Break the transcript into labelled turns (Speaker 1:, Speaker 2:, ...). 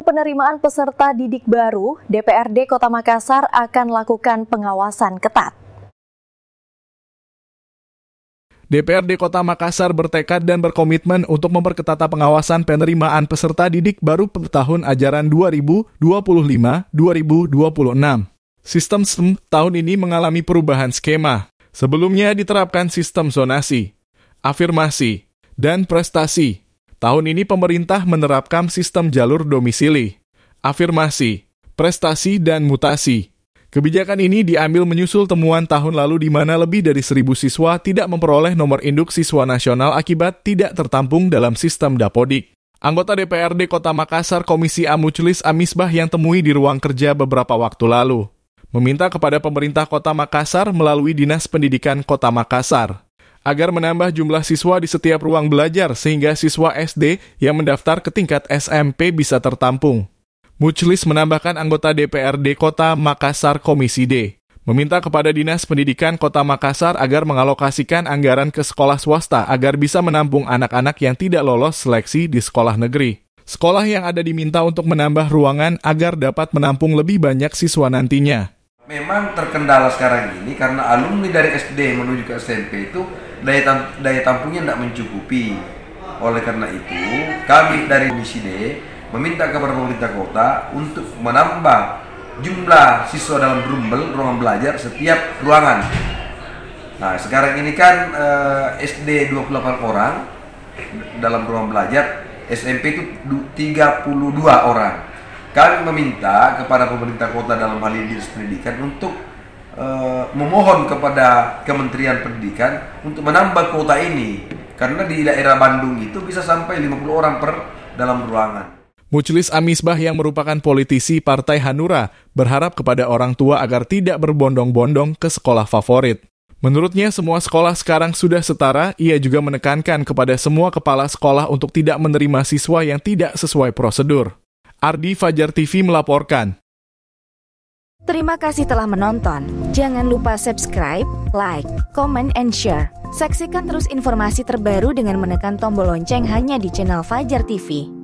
Speaker 1: penerimaan peserta didik baru, DPRD Kota Makassar akan lakukan pengawasan ketat.
Speaker 2: DPRD Kota Makassar bertekad dan berkomitmen untuk memperketat pengawasan penerimaan peserta didik baru per tahun ajaran 2025-2026. Sistem SEM tahun ini mengalami perubahan skema. Sebelumnya diterapkan sistem zonasi, afirmasi, dan prestasi. Tahun ini pemerintah menerapkan sistem jalur domisili, afirmasi, prestasi, dan mutasi. Kebijakan ini diambil menyusul temuan tahun lalu di mana lebih dari 1.000 siswa tidak memperoleh nomor induk siswa nasional akibat tidak tertampung dalam sistem Dapodik. Anggota DPRD Kota Makassar Komisi A Muchlis Amisbah yang temui di ruang kerja beberapa waktu lalu meminta kepada pemerintah Kota Makassar melalui Dinas Pendidikan Kota Makassar agar menambah jumlah siswa di setiap ruang belajar sehingga siswa SD yang mendaftar ke tingkat SMP bisa tertampung. Muchlis menambahkan anggota DPRD Kota Makassar Komisi D meminta kepada Dinas Pendidikan Kota Makassar agar mengalokasikan anggaran ke sekolah swasta agar bisa menampung anak-anak yang tidak lolos seleksi di sekolah negeri. Sekolah yang ada diminta untuk menambah ruangan agar dapat menampung lebih banyak siswa nantinya.
Speaker 3: Memang terkendala sekarang ini karena alumni dari SD menuju ke SMP itu daya tampungnya tidak mencukupi. Oleh karena itu, kami dari Komisi D meminta kepada pemerintah kota untuk menambah jumlah siswa dalam ruangan belajar setiap ruangan. Nah, sekarang ini kan SD 28 orang dalam ruang belajar, SMP itu 32 orang. Kami meminta kepada pemerintah kota dalam hal ini Dinas Pendidikan untuk memohon kepada Kementerian Pendidikan untuk menambah kuota ini. Karena di daerah Bandung itu bisa sampai 50 orang per dalam ruangan.
Speaker 2: Muchlis Amisbah yang merupakan politisi Partai Hanura berharap kepada orang tua agar tidak berbondong-bondong ke sekolah favorit. Menurutnya semua sekolah sekarang sudah setara, ia juga menekankan kepada semua kepala sekolah untuk tidak menerima siswa yang tidak sesuai prosedur. Ardi, Fajar TV melaporkan.
Speaker 4: Terima kasih telah menonton. Jangan lupa subscribe, like, comment, and share. Saksikan terus informasi terbaru dengan menekan tombol lonceng hanya di channel Fajar TV.